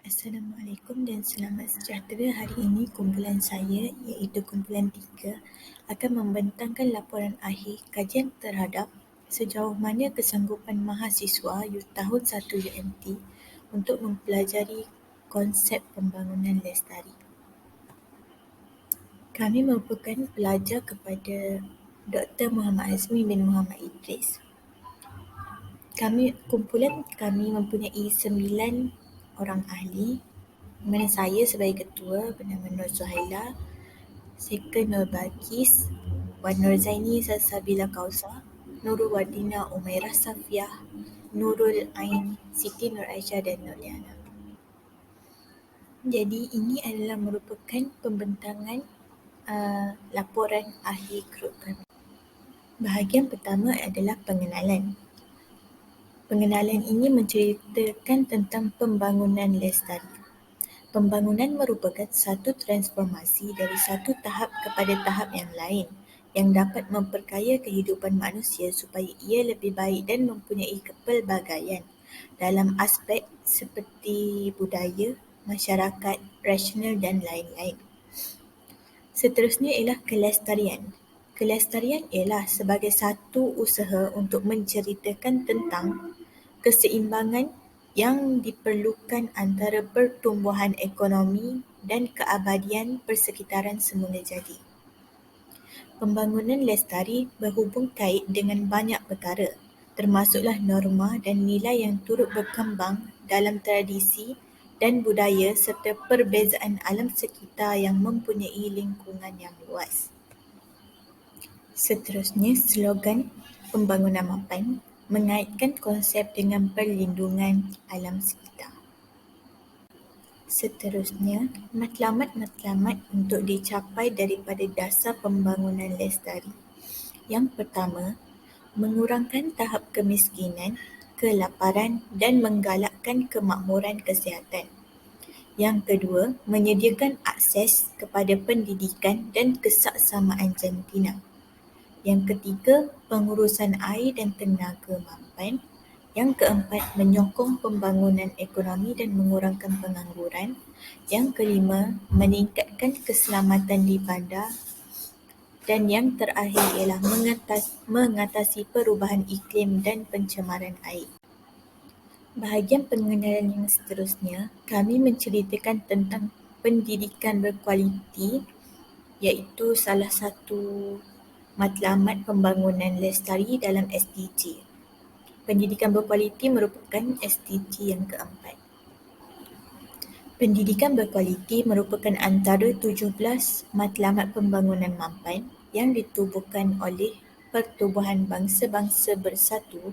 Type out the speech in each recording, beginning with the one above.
Assalamualaikum dan selamat sejahtera. Hari ini kumpulan saya iaitu kumpulan 3 akan membentangkan laporan akhir kajian terhadap sejauh mana kesanggupan mahasiswa tahun 1 UMT untuk mempelajari konsep pembangunan lestari. Kami merupakan pelajar kepada Dr. Muhammad Azmi bin Muhammad Idris. Kumpulan kami mempunyai 9 orang ahli, di mana saya sebagai ketua bernama Nur Zuhaila, second Nur Balkis, Wan Nur Zaini Salsabila Kausa, Nurul Wadina Umairah Safiah, Nurul Ain, Siti Nur Aisyah dan Nur Liana. Jadi ini adalah merupakan pembentangan laporan akhir grup kami. Bahagian pertama adalah pengenalan. Pengenalan ini menceritakan tentang pembangunan lestari. Pembangunan merupakan satu transformasi dari satu tahap kepada tahap yang lain yang dapat memperkaya kehidupan manusia supaya ia lebih baik dan mempunyai kepelbagaian dalam aspek seperti budaya, masyarakat, rasional dan lain-lain. Seterusnya ialah kelestarian. Kelestarian ialah sebagai satu usaha untuk menceritakan tentang keseimbangan yang diperlukan antara pertumbuhan ekonomi dan keabadian persekitaran semula jadi. Pembangunan lestari berhubung kait dengan banyak perkara, termasuklah norma dan nilai yang turut berkembang dalam tradisi dan budaya serta perbezaan alam sekitar yang mempunyai lingkungan yang luas. Seterusnya, slogan pembangunan mapan mengaitkan konsep dengan perlindungan alam sekitar. Seterusnya, matlamat-matlamat untuk dicapai daripada dasar pembangunan lestari. Yang pertama, mengurangkan tahap kemiskinan, kelaparan dan menggalakkan kemakmuran kesihatan. Yang kedua, menyediakan akses kepada pendidikan dan kesaksamaan jantina. Yang ketiga, pengurusan air dan tenaga mapan. Yang keempat, menyokong pembangunan ekonomi dan mengurangkan pengangguran. Yang kelima, meningkatkan keselamatan di bandar. Dan yang terakhir ialah mengatasi perubahan iklim dan pencemaran air. Bahagian pengenalan yang seterusnya, kami menceritakan tentang pendidikan berkualiti, iaitu salah satu matlamat pembangunan lestari dalam SDG. Pendidikan berkualiti merupakan SDG yang keempat. Pendidikan berkualiti merupakan antara 17 matlamat pembangunan mampan yang ditubuhkan oleh Pertubuhan Bangsa-Bangsa Bersatu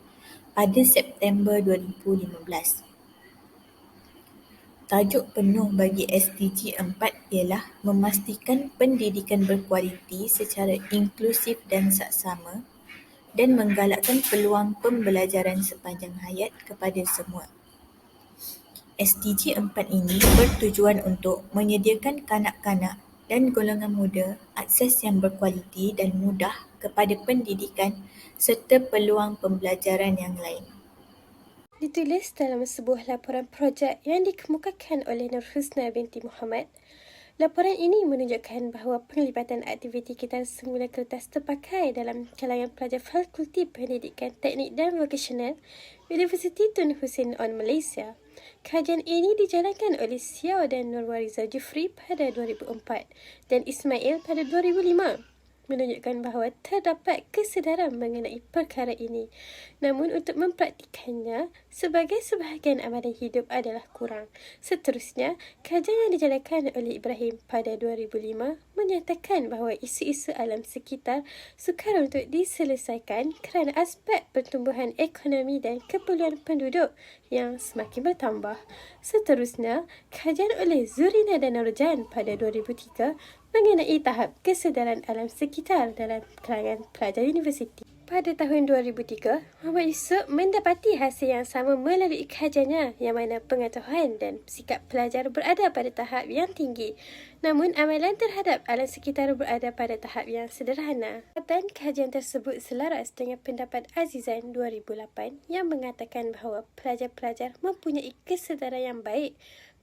pada September 2015. Tajuk penuh bagi SDG 4 ialah memastikan pendidikan berkualiti secara inklusif dan saksama dan menggalakkan peluang pembelajaran sepanjang hayat kepada semua. SDG 4 ini bertujuan untuk menyediakan kanak-kanak dan golongan muda akses yang berkualiti dan mudah kepada pendidikan serta peluang pembelajaran yang lain. Ditulis dalam sebuah laporan projek yang dikemukakan oleh Nur Husna binti Muhammad. Laporan ini menunjukkan bahawa penglibatan aktiviti kitar semula kertas terpakai dalam kalangan pelajar Fakulti Pendidikan Teknik dan Vokasional Universiti Tun Hussein On Malaysia. Kajian ini dijalankan oleh Xiao dan Nurwariza Jufri pada 2004 dan Ismail pada 2005. Menunjukkan bahawa terdapat kesedaran mengenai perkara ini. Namun untuk mempraktikannya sebagai sebahagian amalan hidup adalah kurang. Seterusnya, kajian yang dijalankan oleh Ibrahim pada 2005 menyatakan bahawa isu-isu alam sekitar sukar untuk diselesaikan kerana aspek pertumbuhan ekonomi dan keperluan penduduk yang semakin bertambah. Seterusnya, kajian oleh Zurina dan Nurjan pada 2003 mengenai tahap kesedaran alam sekitar dalam kalangan pelajar universiti. Pada tahun 2003, Muhammad Yusof mendapati hasil yang sama melalui kajiannya yang mana pengetahuan dan sikap pelajar berada pada tahap yang tinggi. Namun amalan terhadap alam sekitar berada pada tahap yang sederhana. Dan kajian tersebut selaras dengan pendapat Azizan 2008 yang mengatakan bahawa pelajar-pelajar mempunyai kesedaran yang baik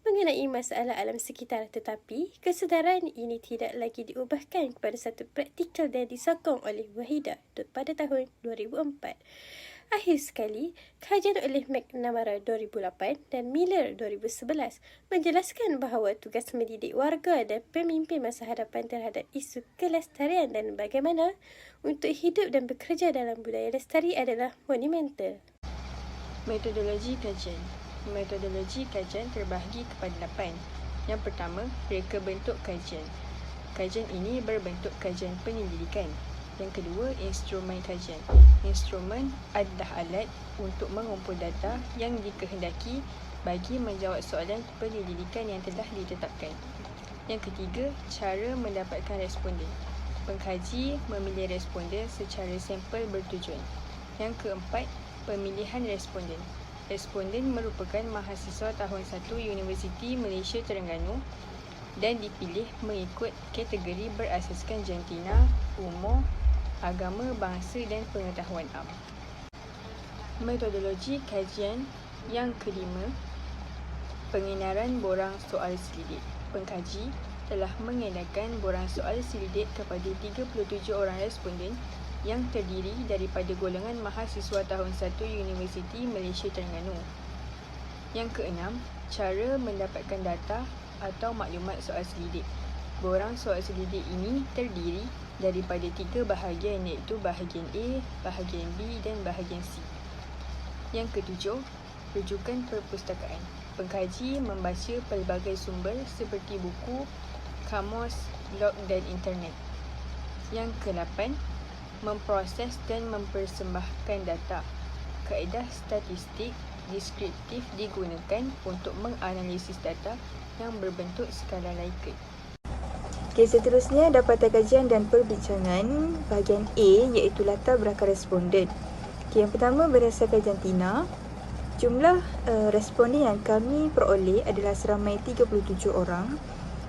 mengenai masalah alam sekitar, tetapi kesedaran ini tidak lagi diubahkan kepada satu praktikal dan disokong oleh Wahidah pada tahun 2004. Akhir sekali, kajian oleh McNamara 2008 dan Miller 2011 menjelaskan bahawa tugas mendidik warga dan pemimpin masa hadapan terhadap isu kelestarian dan bagaimana untuk hidup dan bekerja dalam budaya lestari adalah monumental. Metodologi kajian. Metodologi kajian terbahagi kepada 8. Yang pertama, reka bentuk kajian. Kajian ini berbentuk kajian penyelidikan. Yang kedua, instrumen kajian. Instrumen adalah alat untuk mengumpul data yang dikehendaki bagi menjawab soalan penyelidikan yang telah ditetapkan. Yang ketiga, cara mendapatkan responden. Pengkaji memilih responden secara sampel bertujuan. Yang keempat, pemilihan responden. Responden merupakan mahasiswa tahun 1 Universiti Malaysia Terengganu dan dipilih mengikut kategori berasaskan jantina, umur, agama, bangsa dan pengetahuan am. Metodologi kajian yang kelima, pengenaran borang soal selidik. Pengkaji telah mengadakan borang soal selidik kepada 37 orang responden yang terdiri daripada golongan mahasiswa tahun 1 Universiti Malaysia Terengganu. Yang keenam, cara mendapatkan data atau maklumat soal selidik. Borang soal selidik ini terdiri daripada 3 bahagian iaitu bahagian A, bahagian B dan bahagian C. Yang ketujuh, rujukan perpustakaan. Pengkaji membaca pelbagai sumber seperti buku, kamus, blog dan internet. Yang ke-8, memproses dan mempersembahkan data. Kaedah statistik deskriptif digunakan untuk menganalisis data yang berbentuk skala Likert. Okey, seterusnya dapatan kajian dan perbincangan bahagian A iaitu latar belakang responden. Okey, yang pertama berdasarkan jantina, jumlah responden yang kami peroleh adalah seramai 37 orang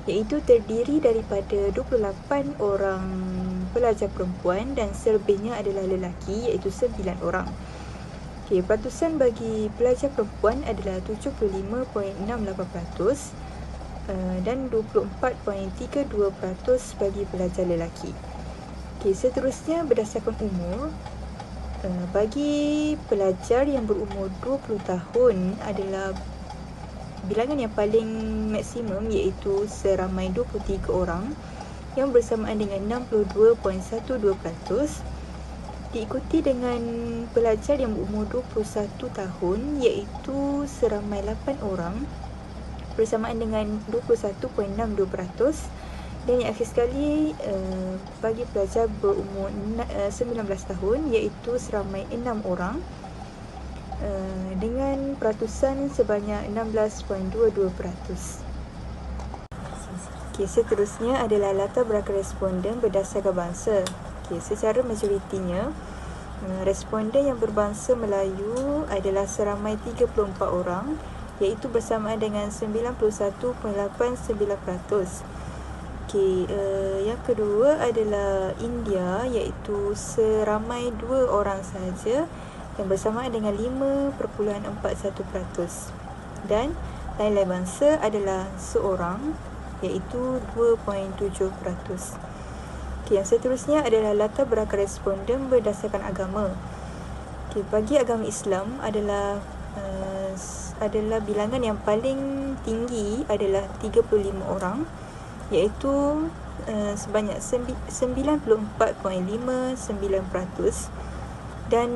iaitu terdiri daripada 28 orang pelajar perempuan dan selebihnya adalah lelaki iaitu 9 orang. Okey, peratusan bagi pelajar perempuan adalah 75.68%. Dan 24.32% bagi pelajar lelaki. Okey, seterusnya berdasarkan umur, bagi pelajar yang berumur 20 tahun adalah bilangan yang paling maksimum iaitu seramai 23 orang yang bersamaan dengan 62.12%, diikuti dengan pelajar yang berumur 21 tahun iaitu seramai 8 orang bersamaan dengan 21.62%, dan yang akhir sekali bagi pelajar berumur 19 tahun iaitu seramai 6 orang dengan peratusan sebanyak 16.22%. Okey, seterusnya adalah latar belakang responden berdasarkan bangsa. Okey, secara majoritinya responden yang berbangsa Melayu adalah seramai 34 orang iaitu bersamaan dengan 91.89%. Okey, yang kedua adalah India iaitu seramai 2 orang sahaja yang bersamaan dengan 5.41%. Dan lain-lain bangsa adalah seorang iaitu 2.7%. Okey, yang seterusnya adalah latar belakang responden berdasarkan agama. Okey, bagi agama Islam adalah bilangan yang paling tinggi adalah 35 orang iaitu sebanyak 94.59%, dan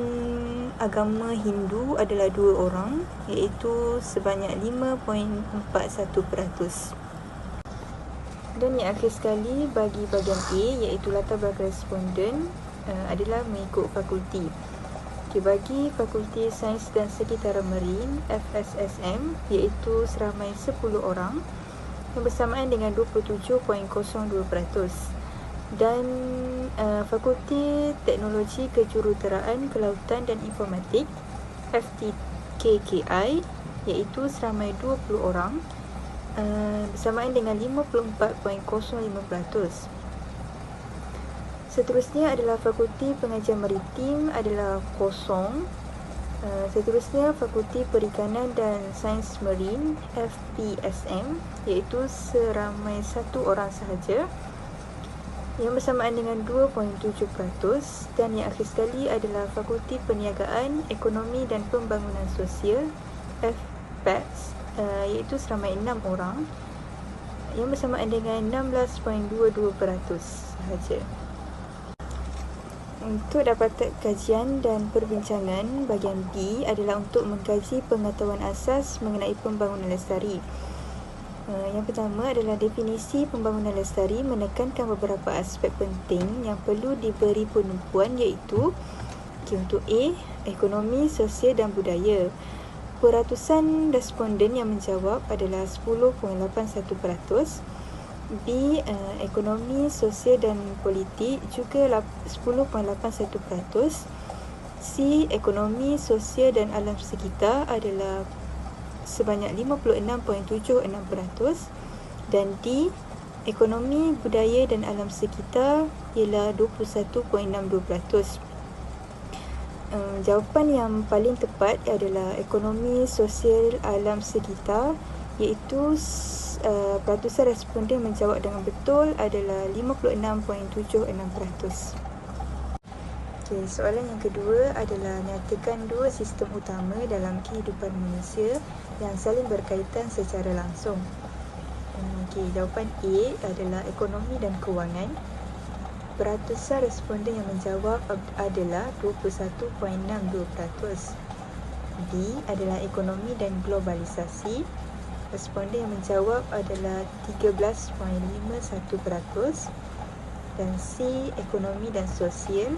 agama Hindu adalah 2 orang iaitu sebanyak 5.41%. Dan yang akhir sekali bagi bahagian A iaitu latar belakang responden adalah mengikut fakulti. Okay, bagi Fakulti Sains dan Sekitaran Marin FSSM iaitu seramai 10 orang yang bersamaan dengan 27.02%, dan Fakulti Teknologi Kejuruteraan Kelautan dan Informatik FTKKI iaitu seramai 20 orang bersamaan dengan 54.05%. Seterusnya adalah Fakulti Pengajian Maritim adalah kosong Seterusnya, Fakulti Perikanan dan Sains Marin FPSM, iaitu seramai 1 orang sahaja, yang bersamaan dengan 2.7%, dan yang akhir sekali adalah Fakulti Perniagaan, Ekonomi dan Pembangunan Sosial FPEX, iaitu seramai 6 orang, yang bersamaan dengan 16.22% sahaja. Untuk dapatan kajian dan perbincangan, bahagian B adalah untuk mengkaji pengetahuan asas mengenai pembangunan lestari. Yang pertama adalah definisi pembangunan lestari menekankan beberapa aspek penting yang perlu diberi penumpuan, iaitu untuk A, ekonomi, sosial dan budaya. Peratusan responden yang menjawab adalah 10.81%. B, ekonomi, sosial dan politik juga 10.81%. C, ekonomi, sosial dan alam sekitar adalah sebanyak 56.76%. Dan D, ekonomi, budaya dan alam sekitar ialah 21.62%. Jawapan yang paling tepat adalah ekonomi, sosial, alam sekitar, iaitu peratusan responden menjawab dengan betul adalah 56.76%. Soalan yang kedua adalah nyatakan dua sistem utama dalam kehidupan manusia yang saling berkaitan secara langsung. Jawapan A adalah ekonomi dan kewangan. Peratusan responden yang menjawab adalah 21.62%. B adalah ekonomi dan globalisasi. Responden yang menjawab adalah 13.51%. Dan C, ekonomi dan sosial.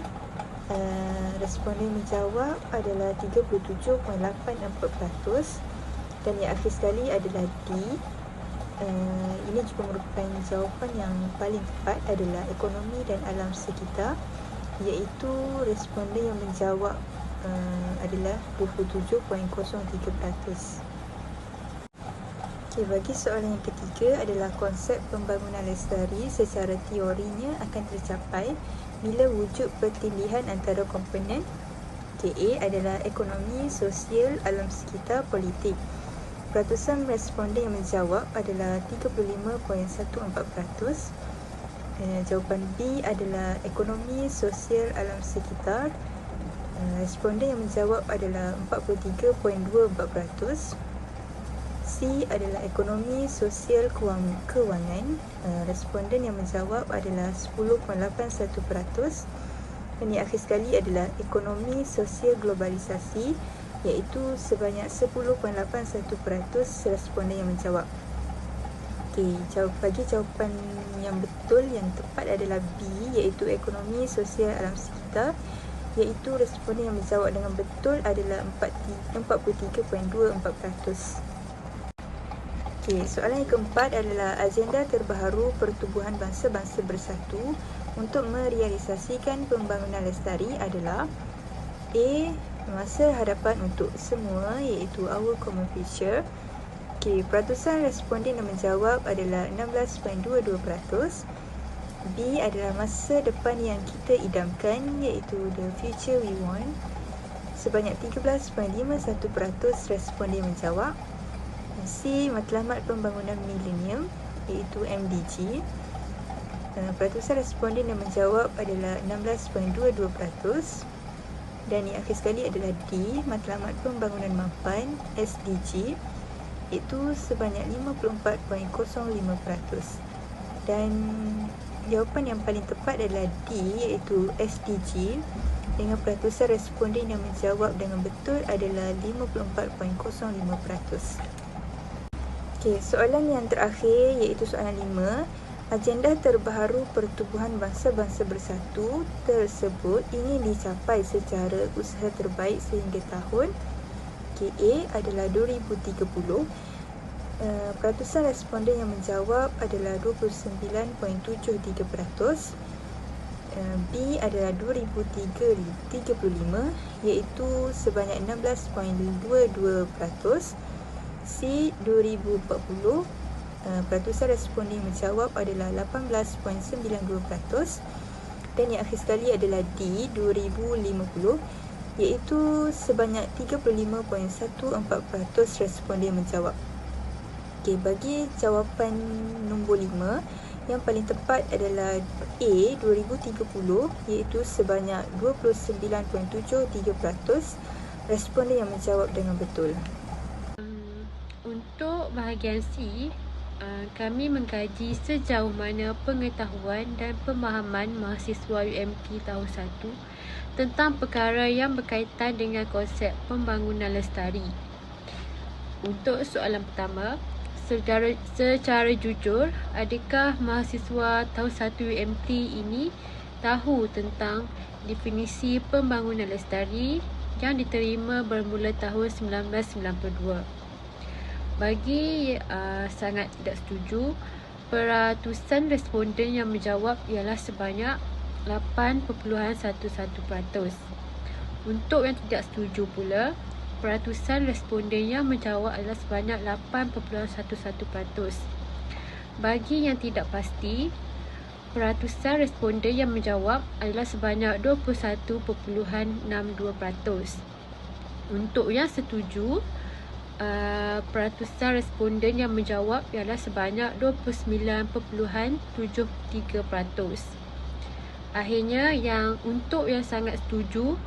Responden yang menjawab adalah 37.84%. Dan yang akhir sekali adalah D. Ini juga merupakan jawapan yang paling tepat, adalah ekonomi dan alam sekitar, iaitu responden yang menjawab adalah 27.03%. Bagi soalan yang ketiga adalah konsep pembangunan lestari secara teorinya akan tercapai bila wujud pertindih antara komponen. A adalah ekonomi, sosial, alam sekitar, politik. Peratusan responden yang menjawab adalah 35.14%. Jawapan B adalah ekonomi, sosial, alam sekitar. Responden yang menjawab adalah 43.24%. C adalah ekonomi, sosial, kewangan. Responden yang menjawab adalah 10.81%. Dan yang akhir sekali adalah ekonomi, sosial, globalisasi, iaitu sebanyak 10.81% responden yang menjawab. Bagi jawapan yang betul, yang tepat adalah B, iaitu ekonomi, sosial, alam sekitar, iaitu responden yang menjawab dengan betul adalah 43.24%. Soalan yang keempat adalah agenda terbaharu Pertubuhan Bangsa-Bangsa Bersatu untuk merealisasikan pembangunan lestari adalah A, masa hadapan untuk semua, iaitu Our Common Future. Peratusan responden yang menjawab adalah 16.22%. B adalah masa depan yang kita idamkan, iaitu The Future We Want. Sebanyak 13.51% responden menjawab. C, matlamat pembangunan milenium, iaitu MDG. Peratusan responden yang menjawab adalah 16.22%. Dan yang akhir sekali adalah D, matlamat pembangunan mampan, SDG, iaitu sebanyak 54.05%. Dan jawapan yang paling tepat adalah D, iaitu SDG, dengan peratusan responden yang menjawab dengan betul adalah 54.05%. Soalan yang terakhir iaitu soalan 5. Agenda terbaharu Pertubuhan Bangsa-Bangsa Bersatu tersebut ingin dicapai secara usaha terbaik sehingga tahun A adalah 2030. Peratusan responden yang menjawab adalah 29.73%. B adalah 2035, iaitu sebanyak 16.22%. C, 2040. Peratusan responden yang menjawab adalah 18.92%. Dan yang akhir sekali adalah D, 2050, iaitu sebanyak 35.14% responden menjawab. Okey, bagi jawapan nombor 5, yang paling tepat adalah A 2030, iaitu sebanyak 29.73% responden yang menjawab dengan betul. Untuk bahagian C, kami mengkaji sejauh mana pengetahuan dan pemahaman mahasiswa UMT tahun 1 tentang perkara yang berkaitan dengan konsep pembangunan lestari. Untuk soalan pertama, secara jujur, adakah mahasiswa tahun 1 UMT ini tahu tentang definisi pembangunan lestari yang diterima bermula tahun 1992? Bagi sangat tidak setuju, peratusan responden yang menjawab ialah sebanyak 8.11%. Untuk yang tidak setuju pula, peratusan responden yang menjawab adalah sebanyak 8.11%. Bagi yang tidak pasti, peratusan responden yang menjawab adalah sebanyak 21.62%. Untuk yang setuju, peratusan responden yang menjawab ialah sebanyak 29.73%. Akhirnya, untuk yang sangat setuju,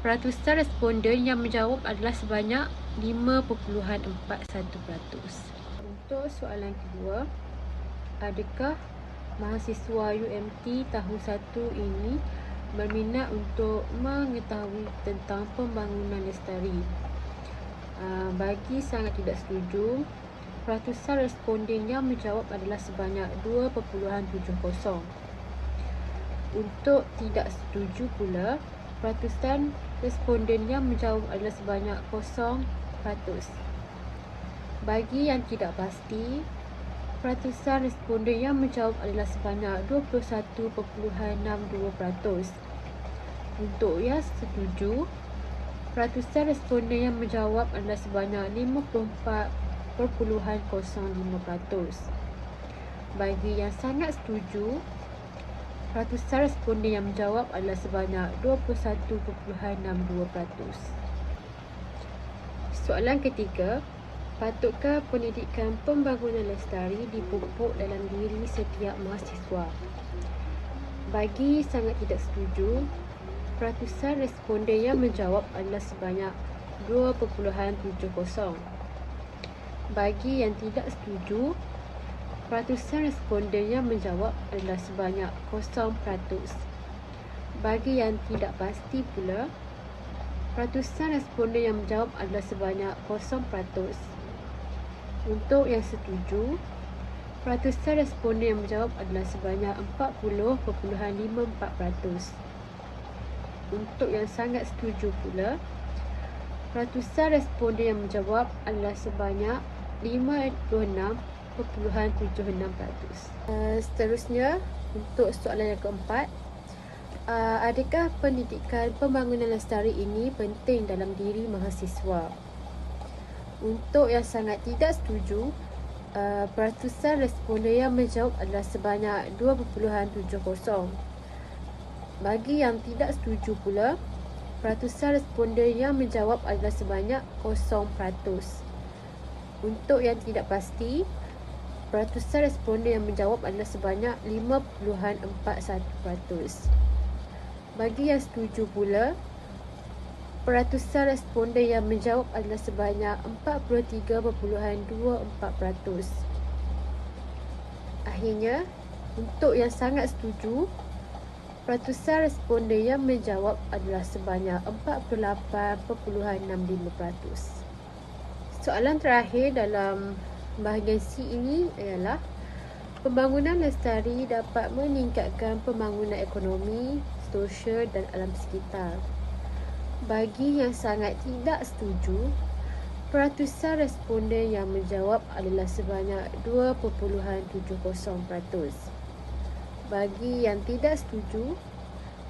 peratusan responden yang menjawab adalah sebanyak 5.41%. Untuk soalan kedua, adakah mahasiswa UMT tahun 1 ini berminat untuk mengetahui tentang pembangunan lestari? Bagi sangat tidak setuju, peratusan responden yang menjawab adalah sebanyak 2.70%. Untuk tidak setuju pula, peratusan responden yang menjawab adalah sebanyak 0%. Bagi yang tidak pasti, peratusan responden yang menjawab adalah sebanyak 21.62%. Untuk yang setuju, peratusan responden yang menjawab adalah sebanyak 54.05%. Bagi yang sangat setuju, peratusan responden yang menjawab adalah sebanyak 21.62%. Soalan ketiga, patutkah pendidikan pembangunan lestari dipupuk dalam diri setiap mahasiswa? Bagi sangat tidak setuju, peratusan responden yang menjawab adalah sebanyak 2.70%. Bagi yang tidak setuju, peratusan responden yang menjawab adalah sebanyak 0%. Bagi yang tidak pasti pula, peratusan responden yang menjawab adalah sebanyak 0%. Untuk yang setuju, peratusan responden yang menjawab adalah sebanyak 40.54%. Untuk yang sangat setuju pula, peratusan responden yang menjawab adalah sebanyak 56.76%. Seterusnya, untuk soalan yang keempat, adakah pendidikan pembangunan lestari ini penting dalam diri mahasiswa? Untuk yang sangat tidak setuju, peratusan responden yang menjawab adalah sebanyak 2.70%. Bagi yang tidak setuju pula, peratusan responden yang menjawab adalah sebanyak 0%. Untuk yang tidak pasti, peratusan responden yang menjawab adalah sebanyak 5.41%. Bagi yang setuju pula, peratusan responden yang menjawab adalah sebanyak 43.24%. Akhirnya, untuk yang sangat setuju, peratusan responden yang menjawab adalah sebanyak 48.65%. Soalan terakhir dalam bahagian C ini ialah, pembangunan lestari dapat meningkatkan pembangunan ekonomi, sosial dan alam sekitar. Bagi yang sangat tidak setuju, peratusan responden yang menjawab adalah sebanyak 2.70%. Bagi yang tidak setuju,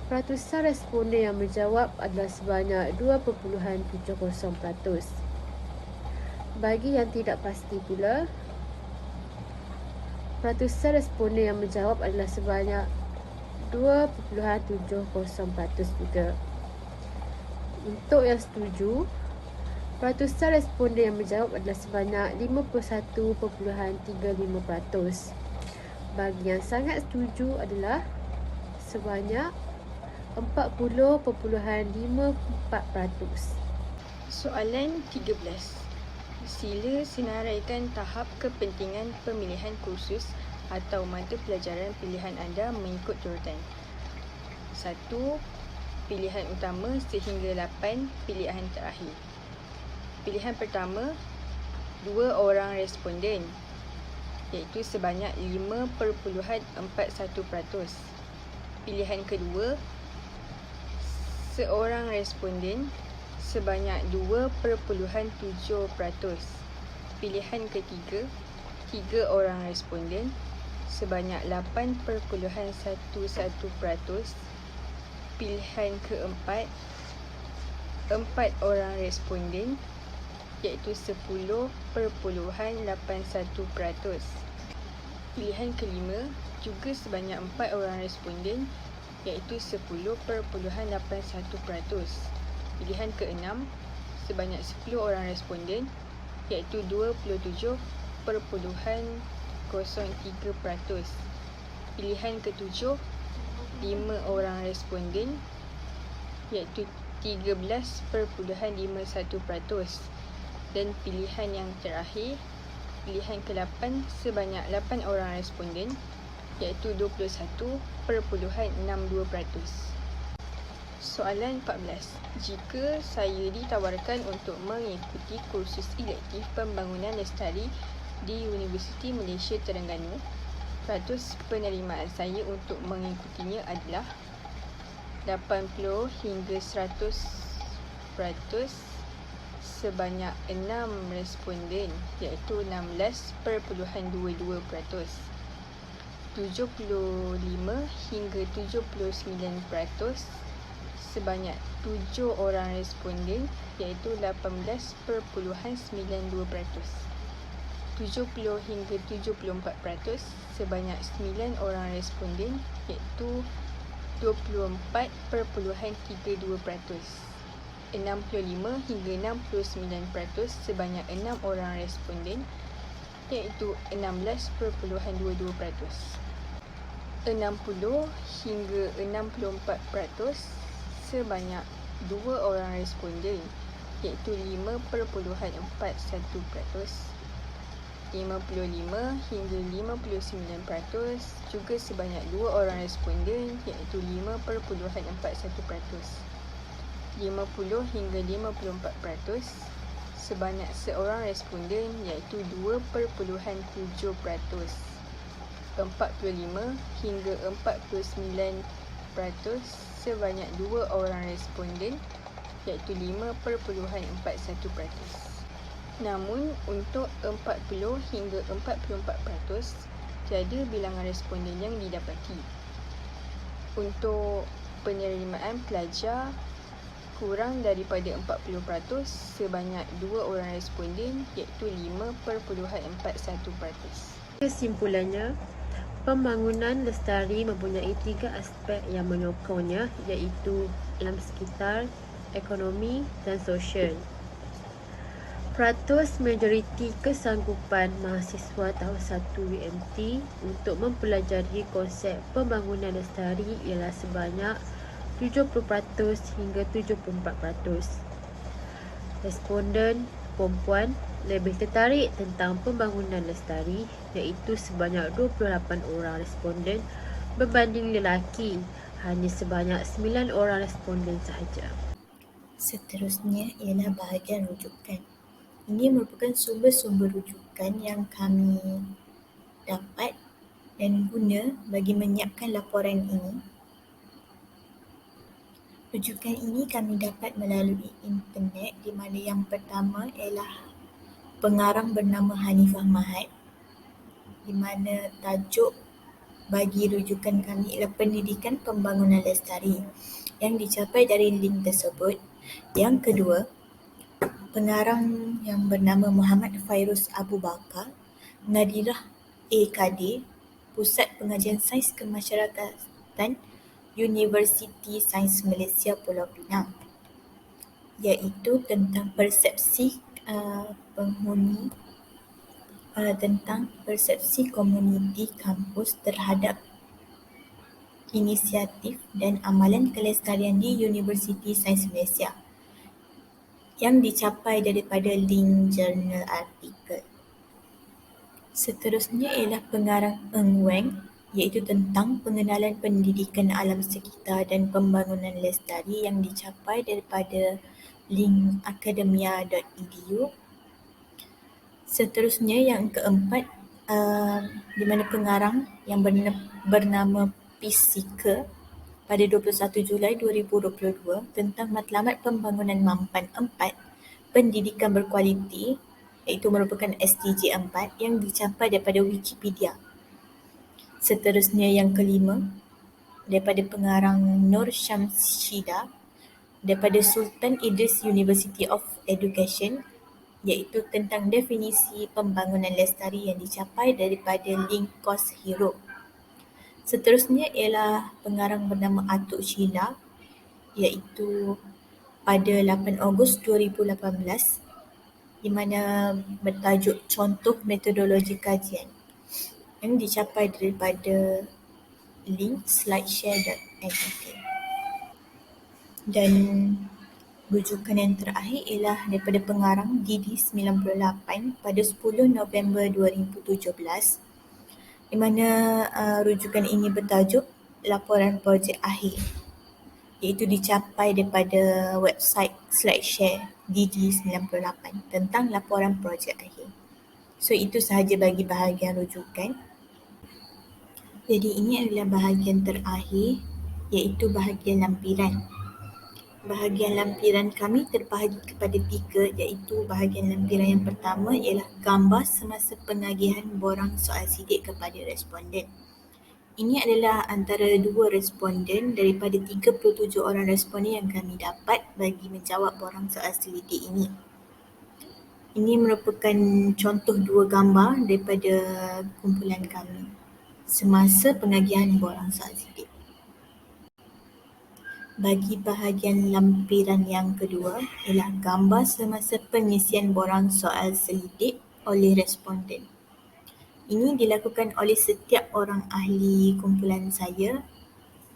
peratusan responden yang menjawab adalah sebanyak 2.70%. Bagi yang tidak pasti pula, peratusan responden yang menjawab adalah sebanyak 2.70% juga. Untuk yang setuju, peratusan responden yang menjawab adalah sebanyak 51.35%. Bagi yang sangat setuju adalah sebanyak 40.54%. Soalan 13. Sila senaraikan tahap kepentingan pemilihan kursus atau mata pelajaran pilihan anda mengikut jurutan. 1. Pilihan utama sehingga 8 pilihan terakhir. Pilihan pertama, 2 orang responden, iaitu sebanyak 5.41%. Pilihan kedua, seorang responden sebanyak 2.7%. Pilihan ketiga, 3 orang responden sebanyak 8.11%. Pilihan keempat, 4 orang responden iaitu 10.81%. Pilihan kelima, juga sebanyak 4 orang responden iaitu 10.81%. Pilihan keenam, sebanyak 10 orang responden iaitu 27.03%. Pilihan ketujuh, 5 orang responden iaitu 13.51%. Dan pilihan yang terakhir, pilihan ke-8, sebanyak 8 orang responden iaitu 21.62%. Soalan 14. Jika saya ditawarkan untuk mengikuti kursus elektif pembangunan lestari di Universiti Malaysia Terengganu, peratus penerimaan saya untuk mengikutinya adalah 80 hingga 100%. Sebanyak 6 responden iaitu 16.22%. 75 hingga 79%. Sebanyak 7 orang responden iaitu 18.92%. 70 hingga 74%. Sebanyak 9 orang responden iaitu 24.32%. 65 hingga 69%. Sebanyak 6 orang responden iaitu 16.22%. 60 hingga 64%. Sebanyak 2 orang responden iaitu 5.41%. 55 hingga 59%. Juga sebanyak 2 orang responden iaitu 5.41%. 50 hingga 54%. Sebanyak seorang responden iaitu 2.7%. 45 hingga 49%. Sebanyak 2 orang responden iaitu 5.41%. Namun untuk 40 hingga 44% tiada bilangan responden yang didapati. Untuk penerimaan pelajar kurang daripada 40%, sebanyak 2 orang responden iaitu 5.41%. Kesimpulannya, pembangunan lestari mempunyai 3 aspek yang menyokongnya, iaitu alam sekitar, ekonomi dan sosial. Peratus majoriti kesanggupan mahasiswa tahun 1 UMT untuk mempelajari konsep pembangunan lestari ialah sebanyak 70% hingga 74%. Responden perempuan lebih tertarik tentang pembangunan lestari, iaitu sebanyak 28 orang responden berbanding lelaki hanya sebanyak 9 orang responden sahaja. Seterusnya ialah bahagian rujukan. Ini merupakan sumber-sumber rujukan yang kami dapat dan guna bagi menyiapkan laporan ini. Rujukan ini kami dapat melalui internet, di mana yang pertama ialah pengarang bernama Hanifah Mahad, di mana tajuk bagi rujukan kami ialah Pendidikan Pembangunan Lestari yang dicapai dari link tersebut. Yang kedua, pengarang yang bernama Muhammad Fairuz Abu Bakar, Nadirah A.Kadir, Pusat Pengajian Sains Kemasyarakatan, Universiti Sains Malaysia Pulau Pinang. iaitu tentang persepsi penghuni tentang persepsi komuniti kampus terhadap inisiatif dan amalan kelestarian di Universiti Sains Malaysia yang dicapai daripada link jurnal artikel. Seterusnya ialah pengarang Eng Weng, iaitu tentang pengenalan pendidikan alam sekitar dan pembangunan lestari yang dicapai daripada link academia.edu. Seterusnya yang keempat, di mana pengarang yang bernama Pisika pada 21 Julai 2022 tentang matlamat pembangunan mampan 4 pendidikan berkualiti, iaitu merupakan SDG 4 yang dicapai daripada Wikipedia. Seterusnya yang kelima, daripada pengarang Nur Syamshida daripada Sultan Idris University of Education, iaitu tentang definisi pembangunan lestari yang dicapai daripada link Course Hero. Seterusnya ialah pengarang bernama Atuk Sheila, iaitu pada 8 Ogos 2018, di mana bertajuk contoh metodologi kajian yang dicapai daripada link slideshare.nk. Dan rujukan yang terakhir ialah daripada pengarang Didi 98 pada 10 November 2017, di mana rujukan ini bertajuk laporan projek akhir, iaitu dicapai daripada website SlideShare Didi 98 tentang laporan projek akhir. So itu sahaja bagi bahagian rujukan. Jadi ini adalah bahagian terakhir, iaitu bahagian lampiran. Bahagian lampiran kami terbahagi kepada 3, iaitu bahagian lampiran yang pertama ialah gambar semasa pengagihan borang soal sidik kepada responden. Ini adalah antara 2 responden daripada 37 orang responden yang kami dapat bagi menjawab borang soal selidik ini. Ini merupakan contoh 2 gambar daripada kumpulan kami semasa pengagihan borang soal sidik. Bagi bahagian lampiran yang kedua ialah gambar semasa pengisian borang soal selidik oleh responden. Ini dilakukan oleh setiap orang ahli kumpulan saya,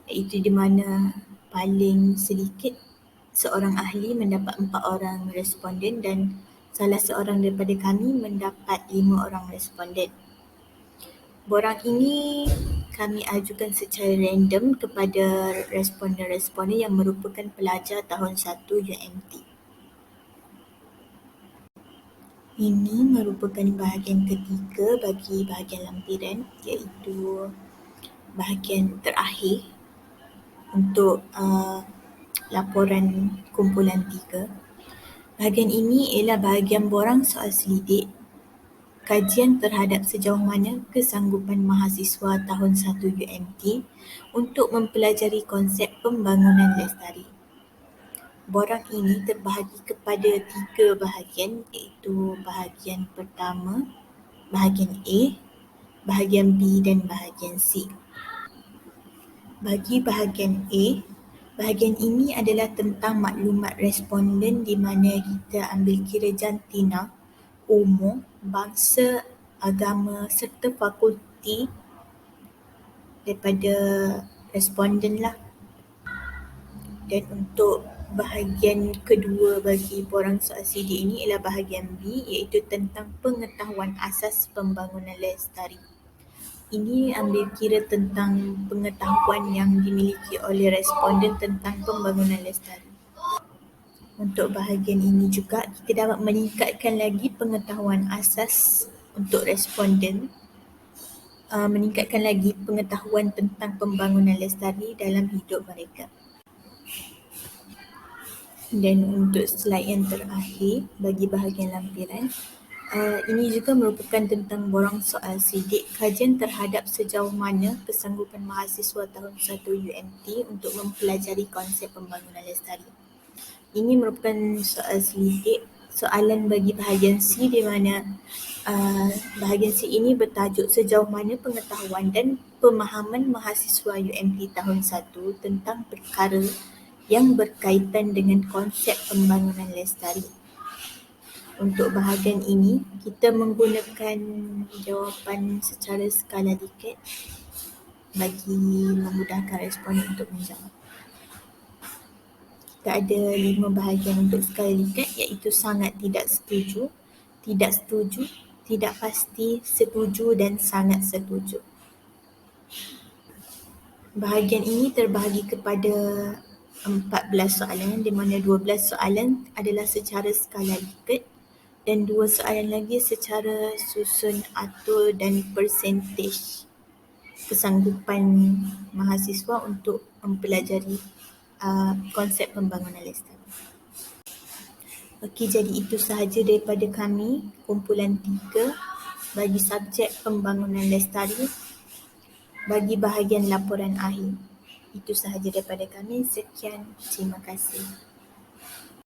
iaitu di mana paling sedikit seorang ahli mendapat 4 orang responden dan salah seorang daripada kami mendapat 5 orang responden. Borang ini kami ajukan secara random kepada responden-responden yang merupakan pelajar tahun 1 UMT. Ini merupakan bahagian ketiga bagi bahagian lampiran, iaitu bahagian terakhir untuk laporan kumpulan 3. Bahagian ini ialah bahagian borang soal selidik, kajian terhadap sejauh mana kesanggupan mahasiswa tahun 1 UMT untuk mempelajari konsep pembangunan lestari. Borang ini terbahagi kepada 3 bahagian, iaitu bahagian pertama, bahagian A, bahagian B dan bahagian C. Bagi bahagian A, bahagian ini adalah tentang maklumat responden di mana kita ambil kira jantina, umur, bangsa, agama serta fakulti daripada responden lah. Dan untuk bahagian kedua bagi borang soal sidik ini ialah bahagian B, iaitu tentang pengetahuan asas pembangunan lestari. Ini ambil kira tentang pengetahuan yang dimiliki oleh responden tentang pembangunan lestari. Untuk bahagian ini juga kita dapat meningkatkan lagi pengetahuan asas untuk responden, meningkatkan lagi pengetahuan tentang pembangunan lestari dalam hidup mereka. Dan untuk slide yang terakhir bagi bahagian lampiran, ini juga merupakan tentang borang soal sidik kajian terhadap sejauh mana kesanggupan mahasiswa tahun 1 UMT untuk mempelajari konsep pembangunan lestari. Ini merupakan soal selidik, soalan bagi bahagian C, di mana bahagian C ini bertajuk sejauh mana pengetahuan dan pemahaman mahasiswa UMT tahun 1 tentang perkara yang berkaitan dengan konsep pembangunan lestari. Untuk bahagian ini, kita menggunakan jawapan secara skala Likert bagi memudahkan responden untuk menjawab. Kita ada 5 bahagian untuk skala Likert, iaitu sangat tidak setuju, tidak pasti, setuju dan sangat setuju. Bahagian ini terbahagi kepada 14 soalan, di mana 12 soalan adalah secara skala Likert dan 2 soalan lagi secara susun atur dan persentase kesanggupan mahasiswa untuk mempelajari konsep pembangunan lestari. Okey, jadi itu sahaja daripada kami, kumpulan 3 bagi subjek pembangunan lestari bagi bahagian laporan akhir. Itu sahaja daripada kami. Sekian, terima kasih.